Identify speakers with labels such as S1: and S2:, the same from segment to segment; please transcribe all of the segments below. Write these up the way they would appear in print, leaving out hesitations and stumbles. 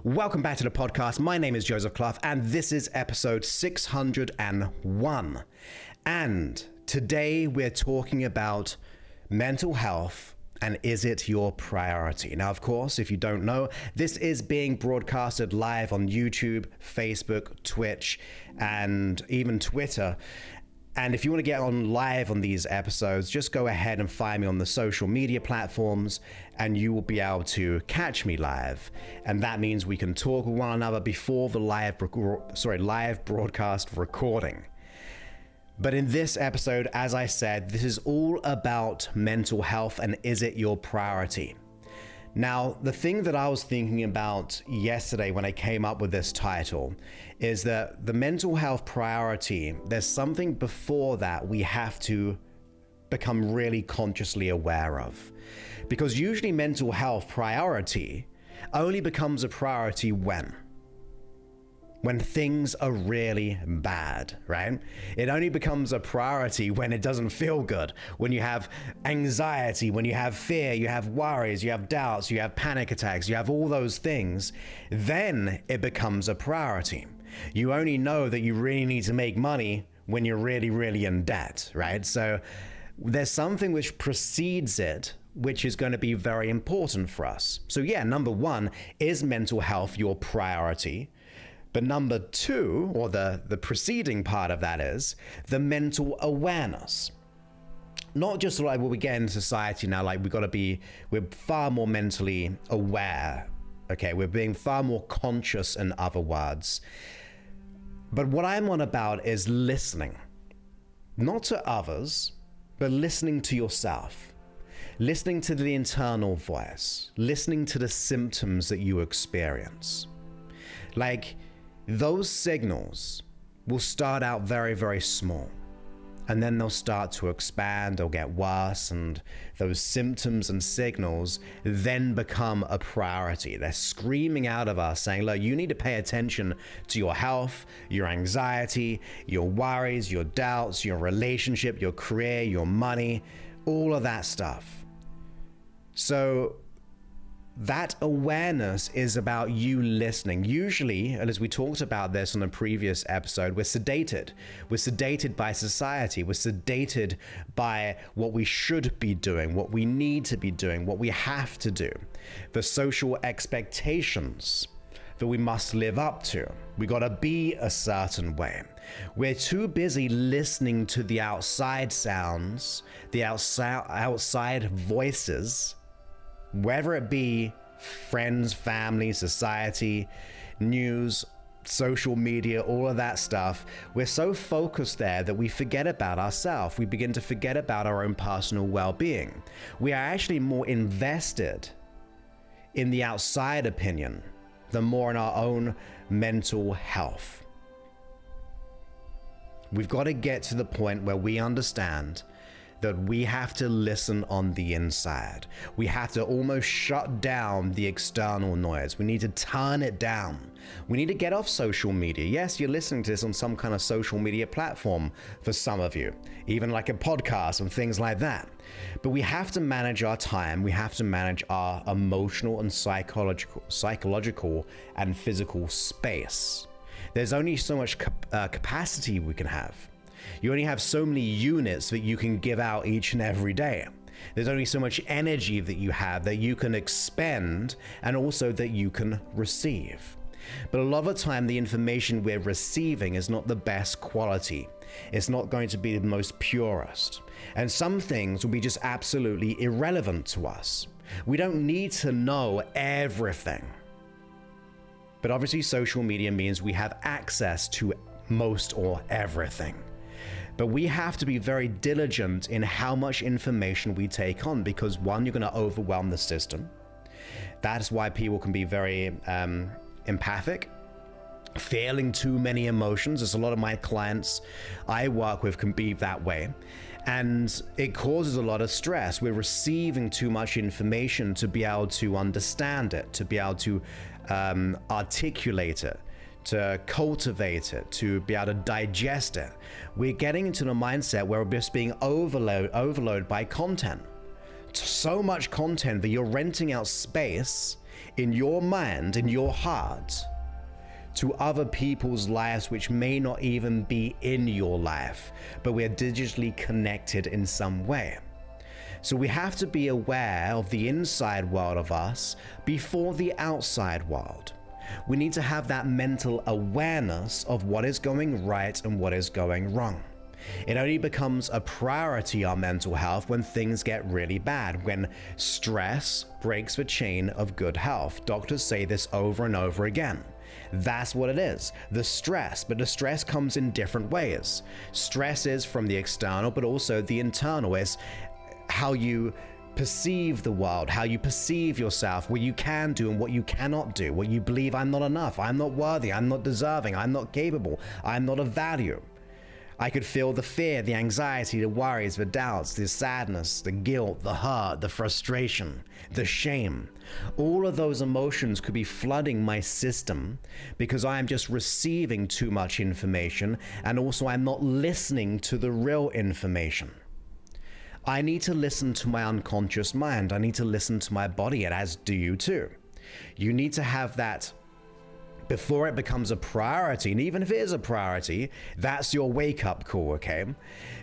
S1: Welcome back to the podcast. My name is Joseph Clough, and this is episode 601. And today we're talking about mental health and is it your priority? Now, of course, if you don't know, this is being broadcasted live on YouTube, Facebook, Twitch, and even Twitter. And if you want to get on live on these episodes, just go ahead and find me on the social media platforms and you will be able to catch me live. And that means we can talk with one another before the live broadcast recording. But in this episode, as I said, this is all about mental health and is it your priority? Now, the thing that I was thinking about yesterday when I came up with this title is that the mental health priority, there's something before that we have to become really consciously aware of. Because usually mental health priority only becomes a priority when things are really bad, right? It only becomes a priority when it doesn't feel good, when you have anxiety, when you have fear, you have worries, you have doubts, you have panic attacks, you have all those things, then it becomes a priority. You only know that you really need to make money when you're really, really in debt, right? So there's something which precedes it, which is going to be very important for us. So yeah, number one, is mental health your priority? But number two, or the preceding part of that, is the mental awareness. Not just like what we get in society now, like we're far more mentally aware. Okay, we're being far more conscious, in other words. But what I'm on about is listening. Not to others, but listening to yourself. Listening to the internal voice. Listening to the symptoms that you experience. Like, those signals will start out very, very small, and then they'll start to expand or get worse, and those symptoms and signals then become a priority. They're screaming out of us saying, look, you need to pay attention to your health, your anxiety, your worries, your doubts, your relationship, your career, your money, all of that stuff. So that awareness is about you listening. Usually, and as we talked about this on a previous episode, we're sedated. We're sedated by society. We're sedated by what we should be doing, what we need to be doing, what we have to do, the social expectations that we must live up to. We gotta be a certain way. We're too busy listening to the outside sounds, the outside voices, whether it be friends, family, society, news, social media, all of that stuff. We're so focused there that we forget about ourselves. We begin to forget about our own personal well-being. We are actually more invested in the outside opinion than more in our own mental health. We've got to get to the point where we understand that we have to listen on the inside. We have to almost shut down the external noise. We need to turn it down. We need to get off social media. Yes, you're listening to this on some kind of social media platform for some of you, even like a podcast and things like that. But we have to manage our time. We have to manage our emotional and psychological and physical space. There's only so much capacity we can have. You only have so many units that you can give out each and every day. There's only so much energy that you have that you can expend and also that you can receive. But a lot of the time, the information we're receiving is not the best quality. It's not going to be the most purest. And some things will be just absolutely irrelevant to us. We don't need to know everything. But obviously, social media means we have access to most or everything. But we have to be very diligent in how much information we take on, because one, you're going to overwhelm the system. That's why people can be very empathic, feeling too many emotions, as a lot of my clients I work with can be that way. And it causes a lot of stress. We're receiving too much information to be able to understand it, to be able to articulate it, to cultivate it, to be able to digest it. We're getting into the mindset where we're just being overloaded by content. So much content that you're renting out space in your mind, in your heart, to other people's lives which may not even be in your life, but we're digitally connected in some way. So we have to be aware of the inside world of us before the outside world. We need to have that mental awareness of what is going right and what is going wrong. It only becomes a priority, our mental health, when things get really bad, when stress breaks the chain of good health. Doctors say this over and over again. That's what it is, the stress, but the stress comes in different ways. Stress is from the external, but also the internal is how you perceive the world, how you perceive yourself, what you can do and what you cannot do, what you believe, I'm not enough, I'm not worthy, I'm not deserving, I'm not capable, I'm not of value. I could feel the fear, the anxiety, the worries, the doubts, the sadness, the guilt, the hurt, the frustration, the shame. All of those emotions could be flooding my system because I am just receiving too much information, and also I'm not listening to the real information. I need to listen to my unconscious mind. I need to listen to my body, and as do you too. You need to have that before it becomes a priority, and even if it is a priority, that's your wake-up call, okay?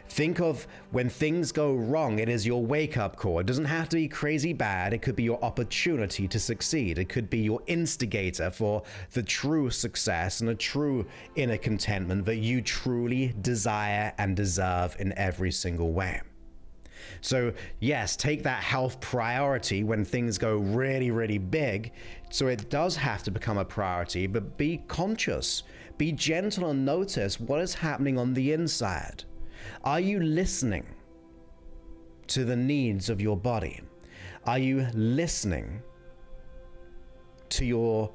S1: Think of when things go wrong, it is your wake-up call. It doesn't have to be crazy bad. It could be your opportunity to succeed. It could be your instigator for the true success and a true inner contentment that you truly desire and deserve in every single way. So yes, take that health priority when things go really, really big. So it does have to become a priority, but be conscious, be gentle, and notice what is happening on the inside. Are you listening to the needs of your body? Are you listening to your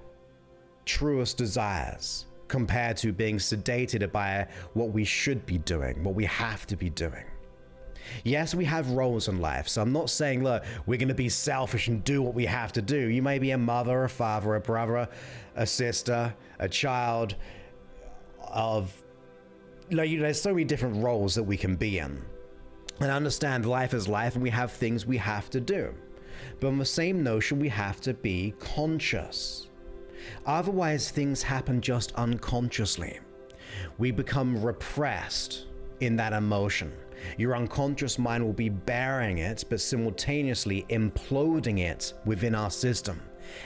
S1: truest desires compared to being sedated by what we should be doing, what we have to be doing? Yes, we have roles in life, so I'm not saying, look, we're going to be selfish and do what we have to do. You may be a mother, a father, a brother, a sister, a child of, there's so many different roles that we can be in. And I understand life is life and we have things we have to do. But on the same notion, we have to be conscious. Otherwise, things happen just unconsciously. We become repressed in that emotion. Your unconscious mind will be bearing it, but simultaneously imploding it within our system.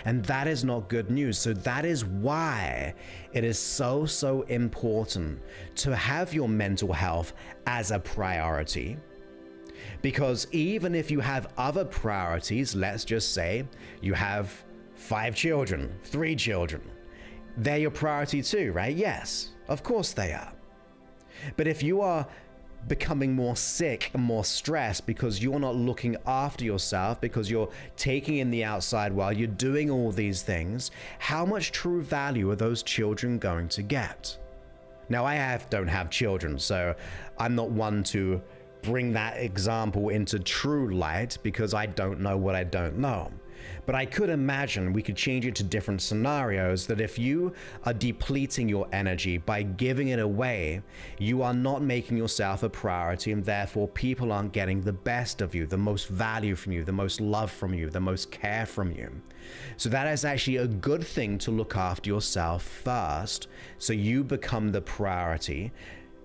S1: And that is not good news. So that is why it is so important to have your mental health as a priority. Because even if you have other priorities, let's just say you have 5 children, 3 children, they're your priority too, right? Yes, of course they are. But if you are becoming more sick and more stressed because you're not looking after yourself, because you're taking in the outside world, you're doing all these things, how much true value are those children going to get? Now, don't have children, so I'm not one to bring that example into true light because I don't know what I don't know. But I could imagine we could change it to different scenarios, that if you are depleting your energy by giving it away, you are not making yourself a priority, and therefore people aren't getting the best of you, the most value from you, the most love from you, the most care from you. So that is actually a good thing to look after yourself first, so you become the priority,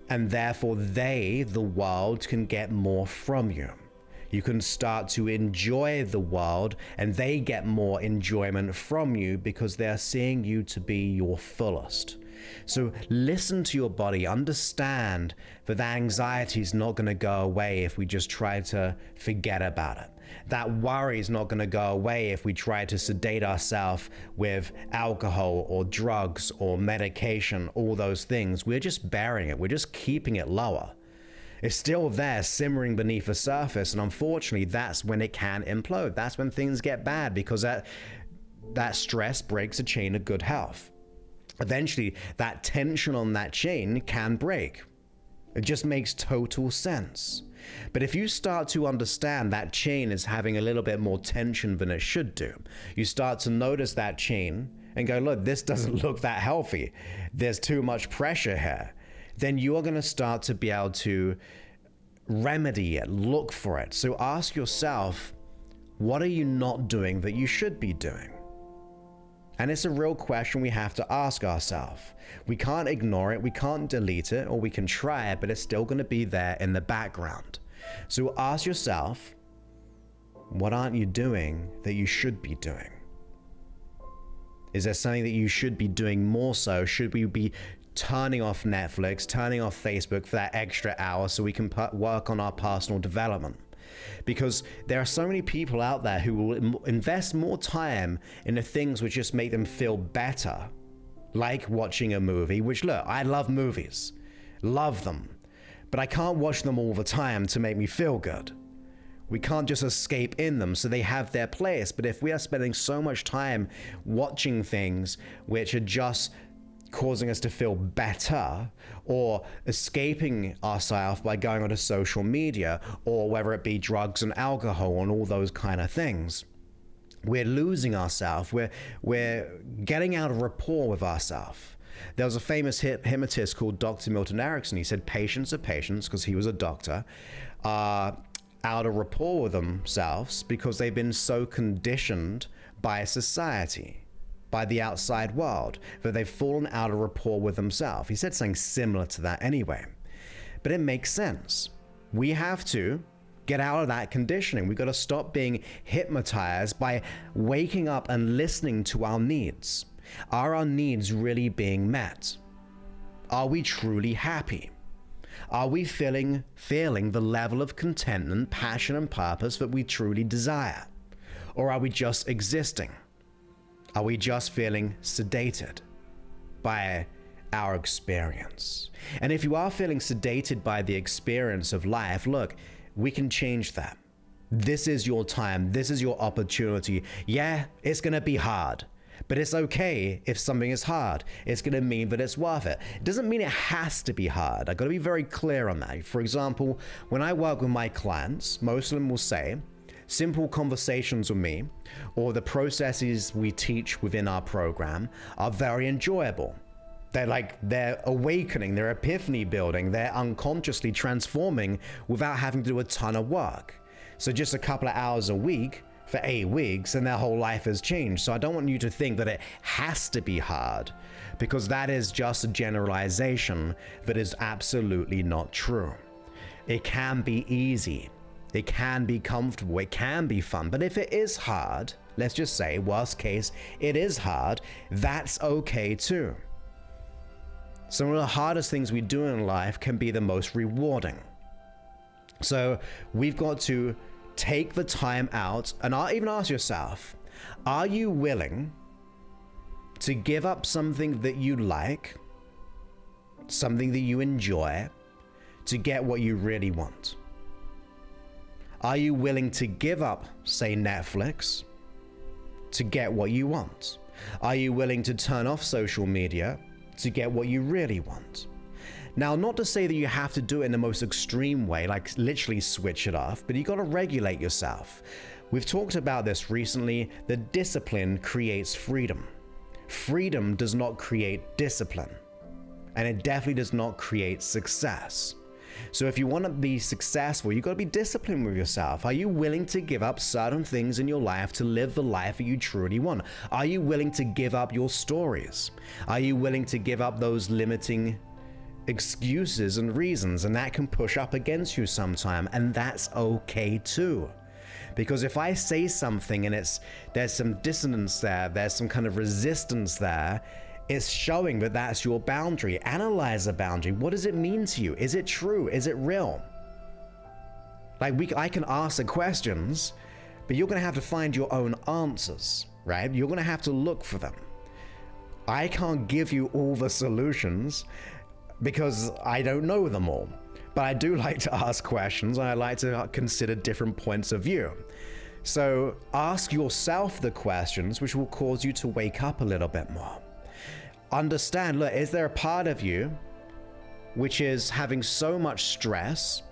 S1: and therefore the world can get more from you. You can start to enjoy the world and they get more enjoyment from you because they're seeing you to be your fullest. So listen to your body, understand that anxiety is not going to go away if we just try to forget about it. That worry is not going to go away if we try to sedate ourselves with alcohol or drugs or medication, all those things. We're just burying it. We're just keeping it lower. It's still there simmering beneath the surface, and unfortunately that's when it can implode. That's when things get bad, because that stress breaks a chain of good health. Eventually that tension on that chain can break. It just makes total sense. But if you start to understand that chain is having a little bit more tension than it should do, you start to notice that chain and go, look, this doesn't look that healthy, there's too much pressure here, then you are going to start to be able to remedy it, look for it. So ask yourself, what are you not doing that you should be doing? And it's a real question we have to ask ourselves. We can't ignore it, we can't delete it, or we can try it, but it's still going to be there in the background. So ask yourself, what aren't you doing that you should be doing? Is there something that you should be doing more so? Should we be turning off Netflix, turning off Facebook for that extra hour so we can work on our personal development? Because there are so many people out there who will invest more time in the things which just make them feel better, like watching a movie, which, look, I love movies, love them, but I can't watch them all the time to make me feel good. We can't just escape in them, so they have their place. But if we are spending so much time watching things which are just causing us to feel better, or escaping ourselves by going onto social media, or whether it be drugs and alcohol and all those kind of things, we're losing ourselves. We're getting out of rapport with ourselves. There was a famous hypnotist called Dr. Milton Erickson. He said patients are patients, because he was a doctor, are out of rapport with themselves because they've been so conditioned by society, by the outside world, that they've fallen out of rapport with themselves. He said something similar to that anyway. But it makes sense. We have to get out of that conditioning. We've got to stop being hypnotized by waking up and listening to our needs. Are our needs really being met? Are we truly happy? Are we feeling the level of contentment, passion, and purpose that we truly desire? Or are we just existing? Are we just feeling sedated by our experience? And if you are feeling sedated by the experience of life, look, we can change that. This is your time. This is your opportunity. Yeah, it's going to be hard. But it's okay if something is hard. It's going to mean that it's worth it. It doesn't mean it has to be hard. I've got to be very clear on that. For example, when I work with my clients, most of them will say, simple conversations with me, or the processes we teach within our program, are very enjoyable. They're awakening, they're epiphany building, they're unconsciously transforming without having to do a ton of work. So just a couple of hours a week for 8 weeks and their whole life has changed. So I don't want you to think that it has to be hard, because that is just a generalization that is absolutely not true. It can be easy. It can be comfortable. It can be fun. But if it is hard, let's just say, worst case, it is hard, that's okay too. Some of the hardest things we do in life can be the most rewarding. So we've got to take the time out and even ask yourself, are you willing to give up something that you like, something that you enjoy, to get what you really want? Are you willing to give up, say, Netflix, to get what you want? Are you willing to turn off social media to get what you really want? Now, not to say that you have to do it in the most extreme way, like literally switch it off, but you got to regulate yourself. We've talked about this recently, that discipline creates freedom. Freedom does not create discipline, and it definitely does not create success. So if you want to be successful, you've got to be disciplined with yourself. Are you willing to give up certain things in your life to live the life that you truly want? Are you willing to give up your stories? Are you willing to give up those limiting excuses and reasons? And that can push up against you sometime, and that's okay too. Because if I say something and there's some dissonance there, there's some kind of resistance there, it's showing that that's your boundary. Analyze the boundary. What does it mean to you? Is it true? Is it real? I can ask the questions, but you're going to have to find your own answers, right? You're going to have to look for them. I can't give you all the solutions because I don't know them all. But I do like to ask questions, and I like to consider different points of view. So ask yourself the questions which will cause you to wake up a little bit more. Understand, look, is there a part of you which is having so much stress,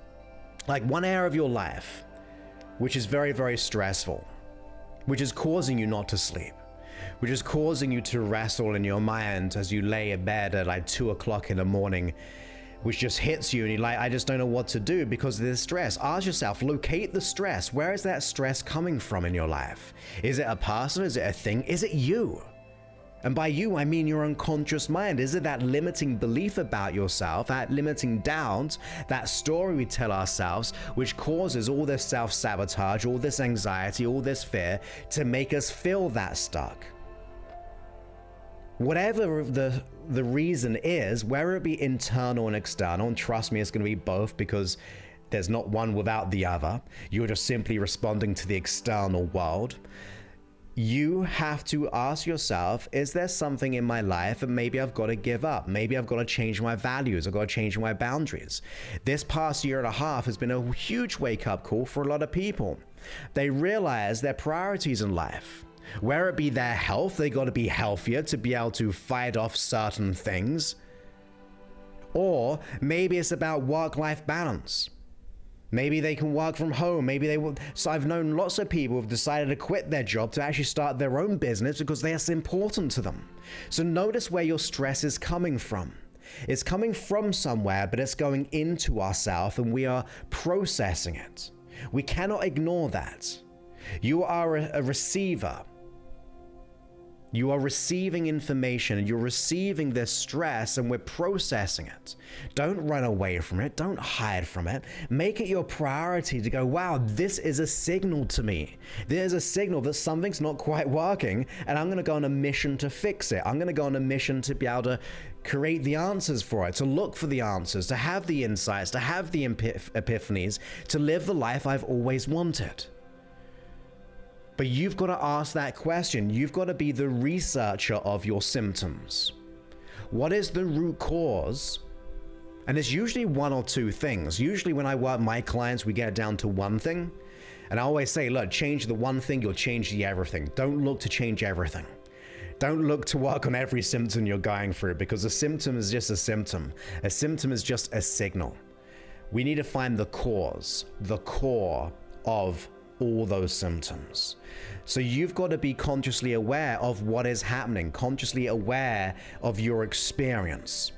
S1: like one area of your life which is very, very stressful, which is causing you not to sleep, which is causing you to wrestle in your mind as you lay in bed at like 2 o'clock in the morning, which just hits you and you're like, I just don't know what to do because of this stress. Ask yourself, locate the stress. Where is that stress coming from in your life? Is it a person? Is it a thing? Is it you? And by you, I mean your unconscious mind. Is it that limiting belief about yourself, that limiting doubt, that story we tell ourselves, which causes all this self-sabotage, all this anxiety, all this fear to make us feel that stuck? Whatever the reason is, whether it be internal and external, and trust me, it's going to be both, because there's not one without the other. You're just simply responding to the external world. You have to ask yourself, is there something in my life that maybe I've got to give up? Maybe I've got to change my values. I've got to change my boundaries. This past year and a half has been a huge wake-up call for a lot of people. They realize their priorities in life. Whether it be their health, they got to be healthier to be able to fight off certain things. Or maybe it's about work-life balance. Maybe they can work from home. Maybe they will. So I've known lots of people who've decided to quit their job to actually start their own business because that's important to them. So notice where your stress is coming from. It's coming from somewhere, but it's going into ourselves and we are processing it. We cannot ignore that. You are a receiver. You are receiving information and you're receiving this stress and we're processing it. Don't run away from it. Don't hide from it. Make it your priority to go, wow, this is a signal to me. There's a signal that something's not quite working and I'm going to go on a mission to fix it. I'm going to go on a mission to be able to create the answers for it, to look for the answers, to have the insights, to have the epiphanies, to live the life I've always wanted. But you've got to ask that question. You've got to be the researcher of your symptoms. What is the root cause? And it's usually one or two things. Usually when I work with my clients, we get it down to one thing. And I always say, look, change the one thing, you'll change the everything. Don't look to change everything. Don't look to work on every symptom you're going through, because a symptom is just a symptom. A symptom is just a signal. We need to find the cause, the core of all those symptoms. So you've got to be consciously aware of what is happening, consciously aware of your experience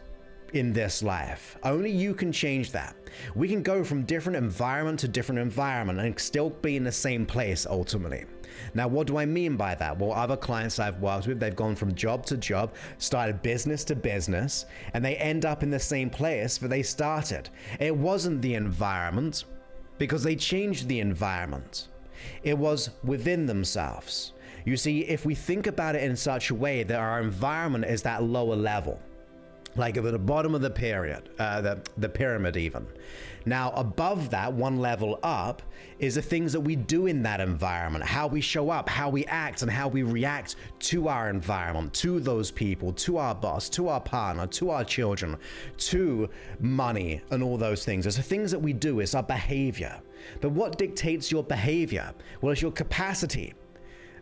S1: in this life. Only you can change that. We can go from different environment to different environment and still be in the same place ultimately. Now, what do I mean by that? Well, other clients I've worked with, they've gone from job to job, started business to business, and they end up in the same place where they started. It wasn't the environment, because they changed the environment. It was within themselves. You see, if we think about it in such a way that our environment is that lower level, like at the bottom of the pyramid even. Now, above that, one level up, is the things that we do in that environment, how we show up, how we act, and how we react to our environment, to those people, to our boss, to our partner, to our children, to money, and all those things. It's the things that we do, it's our behavior. But what dictates your behavior? Well, it's your capacity.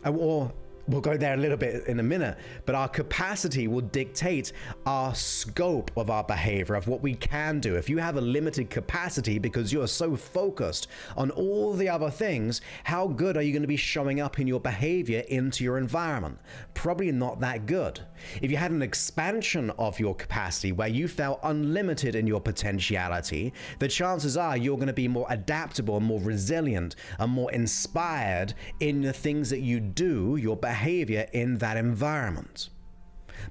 S1: Or we'll go there a little bit in a minute, but our capacity will dictate our scope of our behavior, of what we can do. If you have a limited capacity because you're so focused on all the other things, how good are you going to be showing up in your behavior into your environment? Probably not that good. If you had an expansion of your capacity where you felt unlimited in your potentiality, the chances are you're going to be more adaptable and more resilient and more inspired in the things that you do, your behavior in that environment.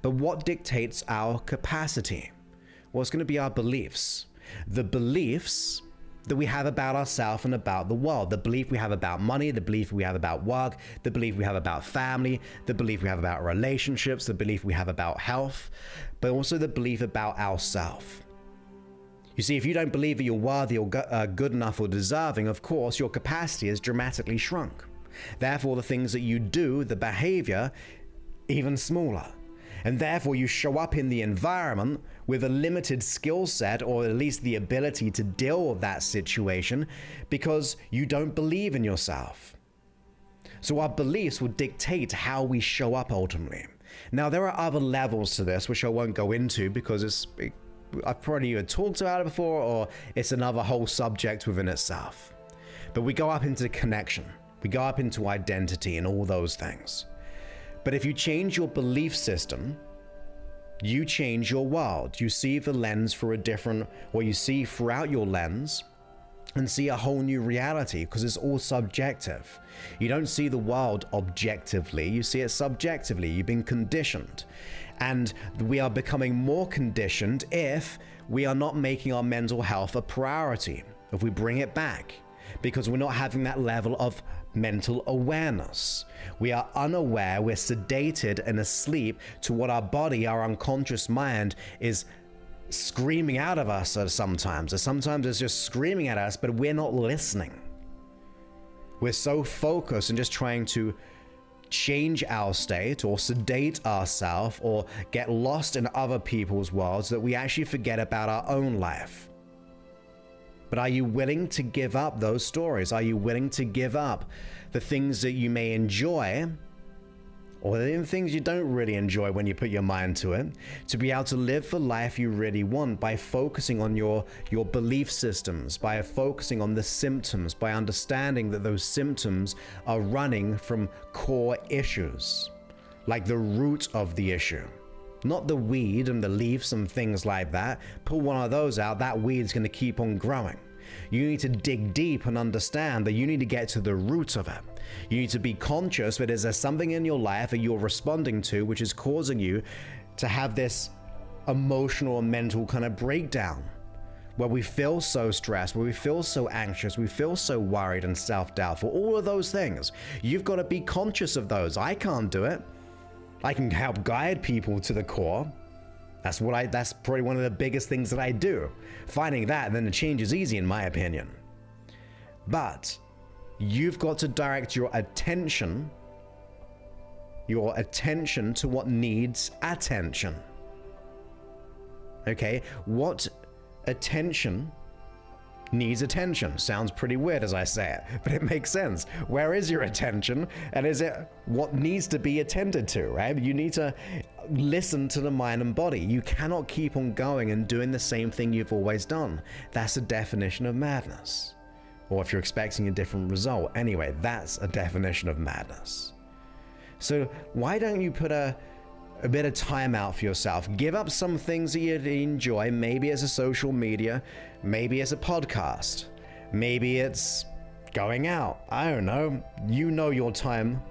S1: But what dictates our capacity? Well, it's going to be our beliefs. The beliefs that we have about ourselves and about the world. The belief we have about money, the belief we have about work, the belief we have about family, the belief we have about relationships, the belief we have about health, but also the belief about ourselves. You see, if you don't believe that you're worthy or good enough or deserving, of course, your capacity is dramatically shrunk. Therefore, the things that you do, the behavior, even smaller. And therefore, you show up in the environment with a limited skill set, or at least the ability to deal with that situation, because you don't believe in yourself. So our beliefs will dictate how we show up ultimately. Now, there are other levels to this, which I won't go into because I've probably either talked about it before, or it's another whole subject within itself. But we go up into connection. We go up into identity and all those things. But if you change your belief system, you change your world. You see the lens for a different, or you see throughout your lens and see a whole new reality, because it's all subjective. You don't see the world objectively, you see it subjectively. You've been conditioned, and we are becoming more conditioned if we are not making our mental health a priority, if we bring it back, because we're not having that level of mental awareness. We are unaware, we're sedated and asleep to what our body, our unconscious mind is screaming out of us sometimes. Or sometimes it's just screaming at us, but we're not listening. We're so focused and just trying to change our state or sedate ourselves or get lost in other people's worlds that we actually forget about our own life. But are you willing to give up those stories? Are you willing to give up the things that you may enjoy, or the things you don't really enjoy when you put your mind to it, to be able to live the life you really want by focusing on your belief systems, by focusing on the symptoms, by understanding that those symptoms are running from core issues, like the root of the issue. Not the weed and the leaves and things like that. Pull one of those out, that weed's going to keep on growing. You need to dig deep and understand that you need to get to the root of it. You need to be conscious that is there something in your life that you're responding to which is causing you to have this emotional and mental kind of breakdown, where we feel so stressed, where we feel so anxious, we feel so worried and self-doubtful. All of those things, you've got to be conscious of those. I can't do it. I can help guide people to the core. That's probably one of the biggest things that I do. Finding that, then the change is easy in my opinion. But you've got to direct your attention to what needs attention. Okay? What attention needs attention? Sounds pretty weird as I say it, but it makes sense. Where is your attention? And is it what needs to be attended to, right? You need to listen to the mind and body. You cannot keep on going and doing the same thing you've always done. That's a definition of madness. Or if you're expecting a different result. Anyway, that's a definition of madness. So why don't you put a bit of time out for yourself? Give up some things that you enjoy. Maybe it's a social media, maybe it's a podcast, maybe it's going out. I don't know. You know your time.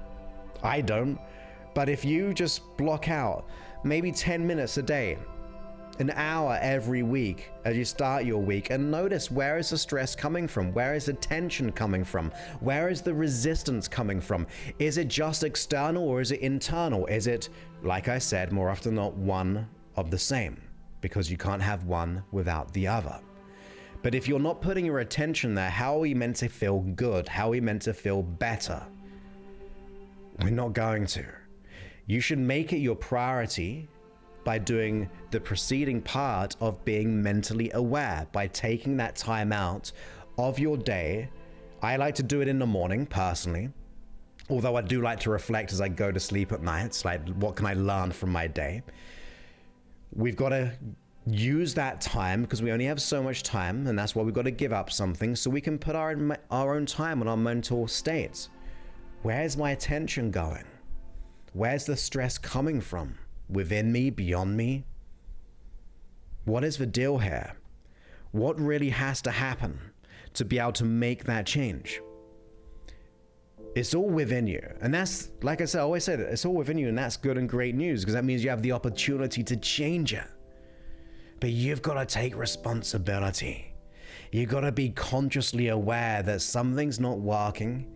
S1: I don't. But if you just block out maybe 10 minutes a day, an hour every week as you start your week, and notice, where is the stress coming from? Where is the tension coming from? Where is the resistance coming from? Is it just external or is it internal? Is it, like I said, more often than not, one of the same? Because you can't have one without the other. But if you're not putting your attention there, how are we meant to feel good? How are we meant to feel better? We're not going to. You should make it your priority by doing the preceding part of being mentally aware, by taking that time out of your day. I like to do it in the morning personally, although I do like to reflect as I go to sleep at night. It's like, what can I learn from my day? We've got to use that time because we only have so much time, and that's why we've got to give up something so we can put our own time on our mental states. Where's my attention going? Where's the stress coming from? Within me, beyond me? What is the deal here? What really has to happen to be able to make that change? It's all within you. And that's, like I said, I always say that it's all within you, and that's good and great news because that means you have the opportunity to change it. But you've got to take responsibility. You've got to be consciously aware that something's not working,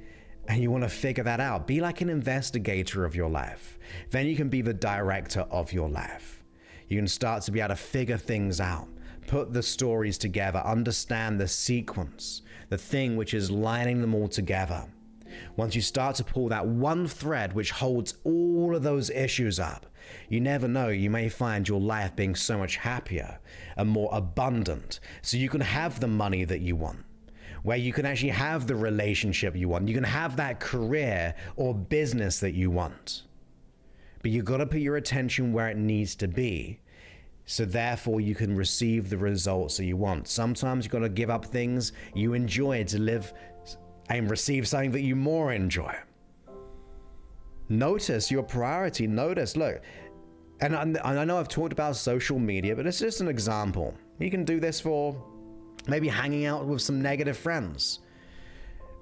S1: and you want to figure that out. Be like an investigator of your life. Then you can be the director of your life. You can start to be able to figure things out, put the stories together, understand the sequence, the thing which is lining them all together. Once you start to pull that one thread which holds all of those issues up, you never know, you may find your life being so much happier and more abundant, so you can have the money that you want, where you can actually have the relationship you want. You can have that career or business that you want. But you've got to put your attention where it needs to be, so therefore you can receive the results that you want. Sometimes you've got to give up things you enjoy to live and receive something that you more enjoy. Notice your priority. Notice, look, and I know I've talked about social media, but it's just an example. You can do this for maybe hanging out with some negative friends.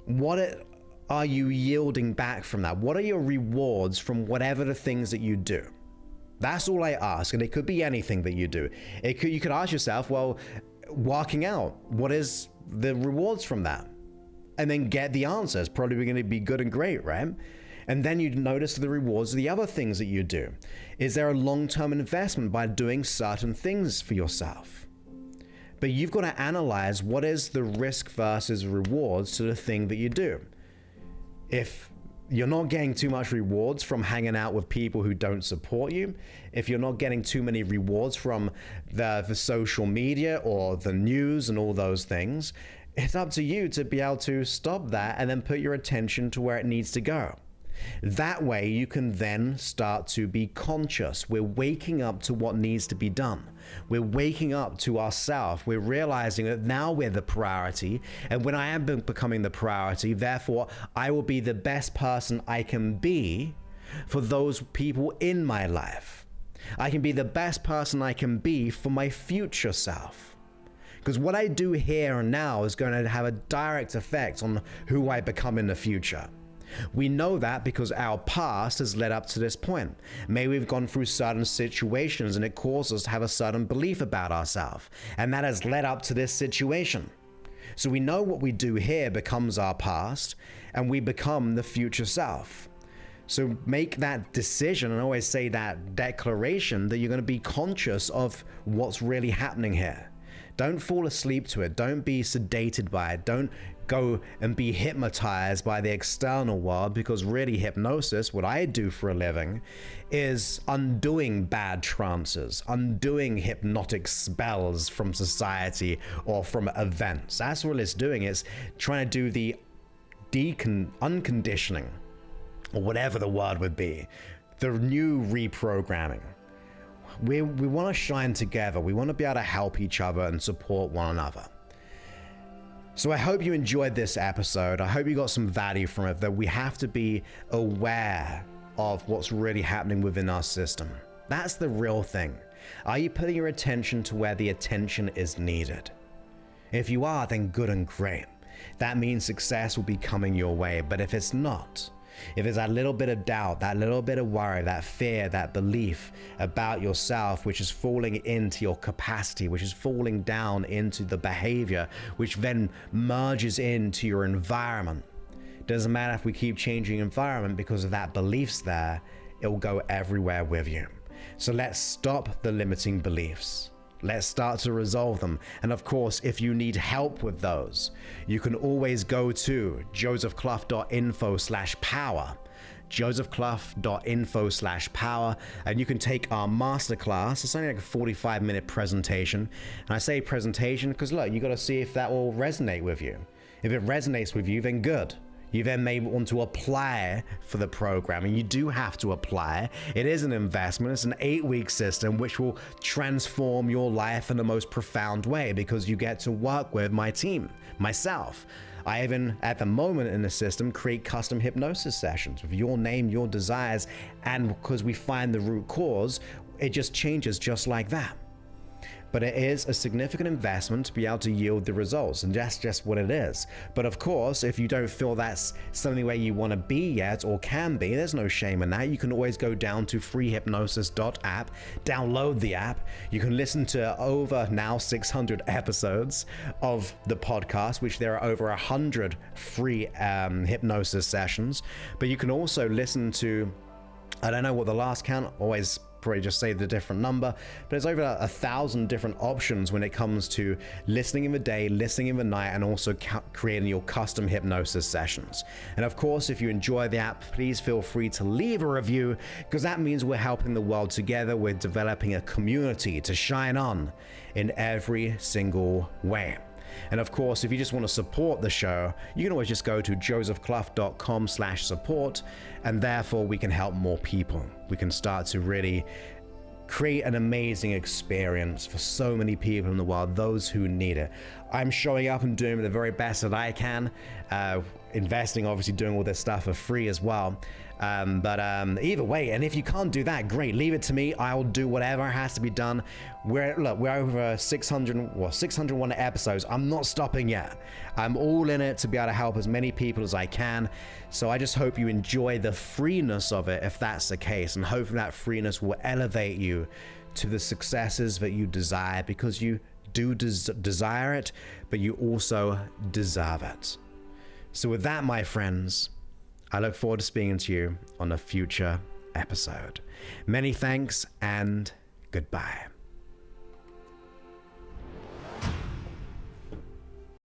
S1: What are you yielding back from that? What are your rewards from whatever the things that you do? That's all I ask, and it could be anything that you do. You could ask yourself, well, walking out, what is the rewards from that? And then get the answer. It's probably going to be good and great, right? And then you notice the rewards of the other things that you do. Is there a long-term investment by doing certain things for yourself? But you've got to analyze what is the risk versus rewards to the thing that you do. If you're not getting too much rewards from hanging out with people who don't support you, if you're not getting too many rewards from the social media or the news and all those things, it's up to you to be able to stop that and then put your attention to where it needs to go. That way you can then start to be conscious. We're waking up to what needs to be done. We're waking up to ourselves. We're realizing that now we're the priority, and when I am becoming the priority, therefore I will be the best person I can be for those people in my life. I can be the best person I can be for my future self. Because what I do here and now is going to have a direct effect on who I become in the future. We know that because our past has led up to this point. Maybe we've gone through certain situations and it caused us to have a certain belief about ourselves, and that has led up to this situation. So we know what we do here becomes our past, and we become the future self. So make that decision, and I always say that declaration, that you're going to be conscious of what's really happening here. Don't fall asleep to it. Don't be sedated by it. Don't go and be hypnotized by the external world, because really hypnosis, what I do for a living, is undoing bad trances, undoing hypnotic spells from society or from events. That's what it's doing. It's trying to do the unconditioning, or whatever the word would be, the new reprogramming. We want to shine together. We want to be able to help each other and support one another. So I hope you enjoyed this episode. I hope you got some value from it, that we have to be aware of what's really happening within our system. That's the real thing. Are you putting your attention to where the attention is needed? If you are, then good and great. That means success will be coming your way. But if it's not, if there's that little bit of doubt, that little bit of worry, that fear, that belief about yourself, which is falling into your capacity, which is falling down into the behavior, which then merges into your environment. Doesn't matter if we keep changing environment, because of that beliefs there, it will go everywhere with you. So let's stop the limiting beliefs. Let's start to resolve them. And of course, if you need help with those, you can always go to josephclough.info/power, josephclough.info/power, and you can take our masterclass. It's only like a 45-minute presentation. And I say presentation because look, you got to see if that will resonate with you. If it resonates with you, then good. You then may want to apply for the program, and you do have to apply. It is an investment. It's an 8-week system which will transform your life in the most profound way, because you get to work with my team, myself. I even, at the moment in the system, create custom hypnosis sessions with your name, your desires, and because we find the root cause, it just changes just like that. But it is a significant investment to be able to yield the results, and that's just what it is. But of course, if you don't feel that's something where you want to be yet, or can be, there's no shame in that. You can always go down to freehypnosis.app, download the app. You can listen to over now 600 episodes of the podcast, which there are over 100 free hypnosis sessions. But you can also listen to, I don't know what the last count, always probably just say the different number, but there's over 1,000 different options when it comes to listening in the day, listening in the night, and also creating your custom hypnosis sessions. And of course, if you enjoy the app, please feel free to leave a review, because that means we're helping the world together. We're developing a community to shine on in every single way. And of course, if you just want to support the show, you can always just go to josephclough.com/support, and therefore we can help more people. We can start to really create an amazing experience for so many people in the world, those who need it. I'm showing up and doing the very best that I can, investing, obviously doing all this stuff for free as well. But either way, and if you can't do that, great, leave it to me. I'll do whatever has to be done. We're over 601 episodes. I'm not stopping yet. I'm all in it to be able to help as many people as I can. So I just hope you enjoy the freeness of it, if that's the case, and hopefully that freeness will elevate you to the successes that you desire, because you do desire it, but you also deserve it. So with that, my friends, I look forward to speaking to you on a future episode. Many thanks and goodbye.